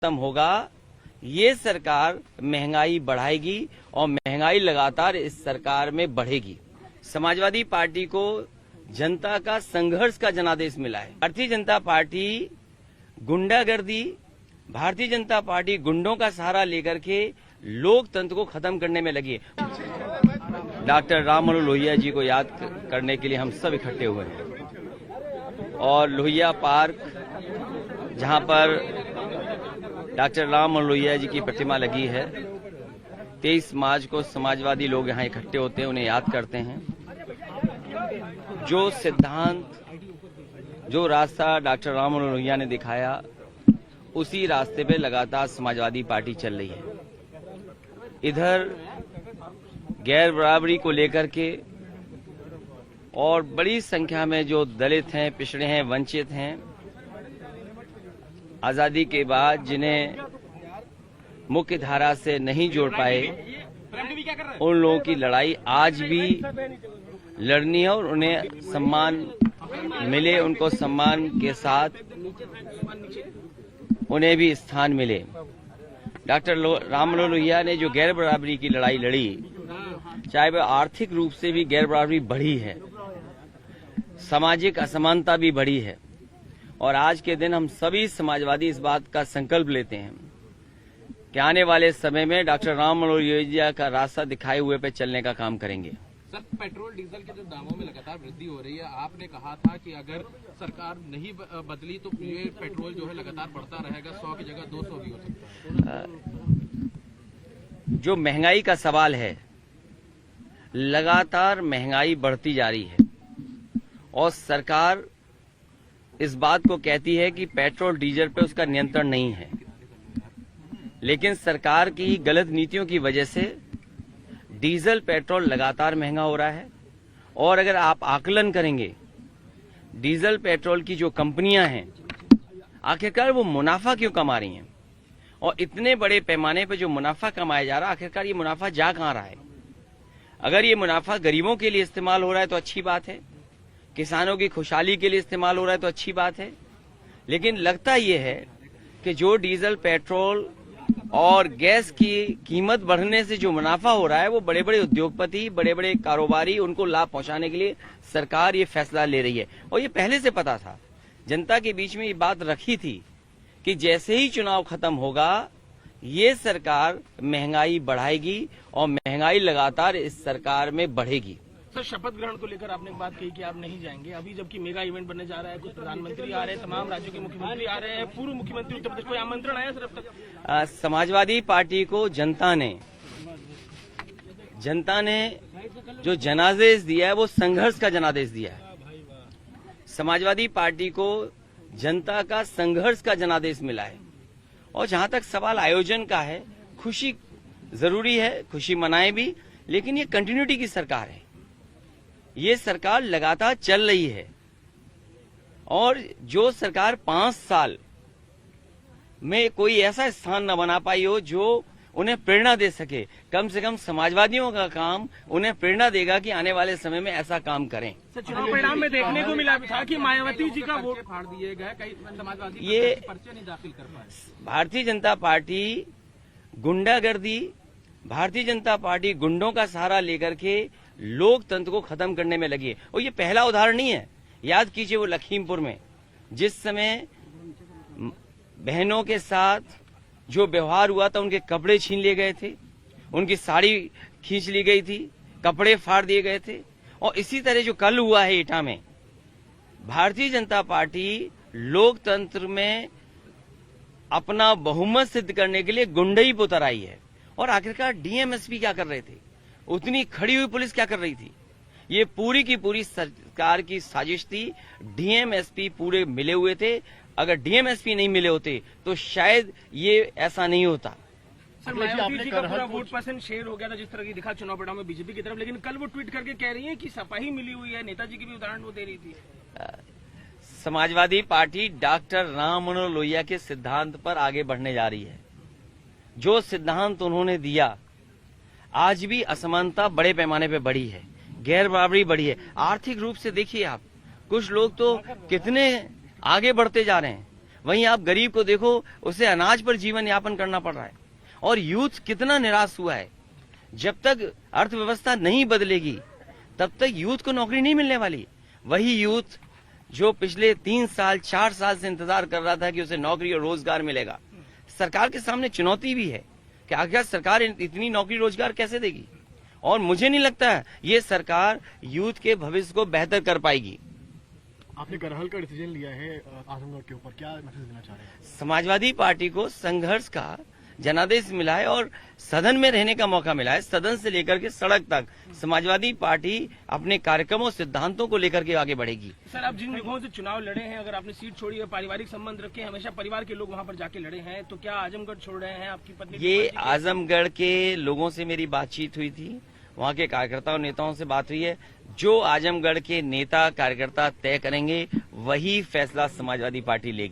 खत्म होगा, ये सरकार महंगाई बढ़ाएगी और महंगाई लगातार इस सरकार में बढ़ेगी। समाजवादी पार्टी को जनता का संघर्ष का जनादेश मिला है। भारतीय जनता पार्टी गुंडागर्दी, भारतीय जनता पार्टी गुंडों का सहारा लेकर के लोकतंत्र को खत्म करने में लगी है। डॉक्टर राम मनोहर लोहिया जी को याद करने के लिए हम सब इकट्ठे हुए हैं और लोहिया पार्क, जहां पर डॉक्टर राम मनोहर लोहिया जी की प्रतिमा लगी है, 23 मार्च को समाजवादी लोग यहां इकट्ठे होते हैं, उन्हें याद करते हैं। जो सिद्धांत, जो रास्ता डॉक्टर राम मनोहर लोहिया ने दिखाया, उसी रास्ते पे लगातार समाजवादी पार्टी चल रही है। इधर गैर बराबरी को लेकर के और बड़ी संख्या में जो दलित हैं, पिछड़े हैं, वंचित हैं, आजादी के बाद जिन्हें मुख्य धारा से नहीं जोड़ पाए, उन लोगों की लड़ाई आज भी लड़नी है और उन्हें सम्मान मिले, उनको सम्मान के साथ उन्हें भी स्थान मिले। डॉक्टर राम मनोहर लोहिया ने जो गैर बराबरी की लड़ाई लड़ी, चाहे वह आर्थिक रूप से भी गैर बराबरी बढ़ी है, सामाजिक असमानता भी बढ़ी है, और आज के दिन हम सभी समाजवादी इस बात का संकल्प लेते हैं कि आने वाले समय में डॉक्टर राम मनोहर लोहिया का रास्ता दिखाए हुए पे चलने का काम करेंगे। सर, पेट्रोल डीजल के जो दामों में लगातार वृद्धि हो रही है, आपने कहा था कि अगर सरकार नहीं बदली तो ये पेट्रोल जो है लगातार बढ़ता रहेगा, 100 की जगह 200 भी हो सकता है। जो महंगाई का सवाल है, लगातार महंगाई बढ़ती जा रही है और सरकार इस बात को कहती है कि पेट्रोल डीजल पे उसका नियंत्रण नहीं है, लेकिन सरकार की गलत नीतियों की वजह से डीजल पेट्रोल लगातार महंगा हो रहा है। और अगर आप आकलन करेंगे, डीजल पेट्रोल की जो कंपनियां हैं, आखिरकार वो मुनाफा क्यों कमा रही हैं, और इतने बड़े पैमाने पर जो मुनाफा कमाया जा रहा है, आखिरकार ये मुनाफा जा कहां रहा है? अगर ये मुनाफा गरीबों के लिए इस्तेमाल हो रहा है तो अच्छी बात है, किसानों की खुशहाली के लिए इस्तेमाल हो रहा है तो अच्छी बात है, लेकिन लगता ये है कि जो डीजल पेट्रोल और गैस की कीमत बढ़ने से जो मुनाफा हो रहा है, वो बड़े बड़े उद्योगपति, बड़े बड़े कारोबारी, उनको लाभ पहुंचाने के लिए सरकार ये फैसला ले रही है। और ये पहले से पता था, जनता के बीच में ये बात रखी थी कि जैसे ही चुनाव खत्म होगा, ये सरकार महंगाई बढ़ाएगी और महंगाई लगातार इस सरकार में बढ़ेगी। सर, शपथ ग्रहण को लेकर आपने एक बात कही कि आप नहीं जाएंगे, अभी जबकि मेगा इवेंट बनने जा रहा है, कुछ प्रधानमंत्री आ रहे हैं, तमाम राज्यों के मुख्यमंत्री आ रहे हैं, पूर्व मुख्यमंत्री उत्तर प्रदेश, कोई आमंत्रण आया सर अब तक? समाजवादी पार्टी को जनता ने जो जनादेश दिया है, वो संघर्ष का जनादेश दिया है। समाजवादी पार्टी को जनता का संघर्ष का जनादेश मिला है। और जहां तक सवाल आयोजन का है, खुशी जरूरी है, खुशी मनाएं भी, लेकिन ये कंटिन्यूटी की सरकार है, ये सरकार लगातार चल रही है। और जो सरकार 5 साल में कोई ऐसा स्थान न बना पाई हो जो उन्हें प्रेरणा दे सके, कम से कम समाजवादियों का काम उन्हें प्रेरणा देगा कि आने वाले समय में ऐसा काम करें। सर, चुनाव परिणाम में देखने को मिला था कि मायावती जी का वोट फाड़ दिए गए, कई समाजवादी ये पर्चे नहीं दाखिल कर पाए। भारतीय जनता पार्टी गुंडागर्दी, भारतीय जनता पार्टी गुंडों का सहारा लेकर के लोकतंत्र को खत्म करने में लगी है। और ये पहला उदाहरण नहीं है। याद कीजिए वो लखीमपुर में जिस समय बहनों के साथ जो व्यवहार हुआ था, उनके कपड़े छीन लिए गए थे, उनकी साड़ी खींच ली गई थी, कपड़े फाड़ दिए गए थे। और इसी तरह जो कल हुआ है एटा में, भारतीय जनता पार्टी लोकतंत्र में अपना बहुमत सिद्ध करने के लिए गुंडई पर उतर आई है। और आखिरकार डीएमएसपी क्या कर रहे थे, उतनी खड़ी हुई पुलिस क्या कर रही थी? ये पूरी की पूरी सरकार की साजिश थी। डीएमएसपी पूरे मिले हुए थे, अगर डीएमएसपी नहीं मिले होते तो शायद ये ऐसा नहीं होता। सर, मायावती जी का पूरा वोट परसेंट शेयर हो गया था, जिस तरह की दिखा चुनाव परिणाम में बीजेपी की तरफ, लेकिन कल वो ट्वीट करके कह रही है कि सपा ही मिली हुई है। नेताजी की भी उदाहरण वो दे रही थी। समाजवादी पार्टी डॉक्टर राम मनोहर लोहिया के सिद्धांत पर आगे बढ़ने जा रही है। जो सिद्धांत उन्होंने दिया, आज भी असमानता बड़े पैमाने पे बढ़ी है, गैर बराबरी बढ़ी है। आर्थिक रूप से देखिए आप, कुछ लोग तो कितने आगे बढ़ते जा रहे हैं। वहीं आप गरीब को देखो, उसे अनाज पर जीवन यापन करना पड़ रहा है। और यूथ कितना निराश हुआ है। जब तक अर्थव्यवस्था नहीं बदलेगी तब तक यूथ को नौकरी नहीं मिलने वाली। वही यूथ जो पिछले 3 साल 4 साल से इंतजार कर रहा था कि उसे नौकरी और रोजगार मिलेगा। सरकार के सामने चुनौती भी है कि आखिर सरकार इतनी नौकरी रोजगार कैसे देगी। और मुझे नहीं लगता ये सरकार यूथ के भविष्य को बेहतर कर पाएगी। आपने करहल का डिसीजन लिया है आजमगढ़ के ऊपर, क्या मैसेज देना चाह रहे हैं? समाजवादी पार्टी को संघर्ष का जनादेश मिला है और सदन में रहने का मौका मिला है। सदन से लेकर के सड़क तक समाजवादी पार्टी अपने कार्यक्रमों सिद्धांतों को लेकर के आगे बढ़ेगी। सर, आप जिन जगहों से चुनाव लड़े हैं, अगर आपने सीट छोड़ी है, पारिवारिक संबंध रखे, हमेशा परिवार के लोग वहां पर जाके लड़े हैं, तो क्या आजमगढ़ छोड़ रहे हैं? आपकी पत्नी ये आजमगढ़ के लोगों से मेरी बातचीत हुई थी, वहां के कार्यकर्ताओं नेताओं से बात हुई है। जो आजमगढ़ के नेता कार्यकर्ता तय करेंगे वही फैसला समाजवादी पार्टी लेगी।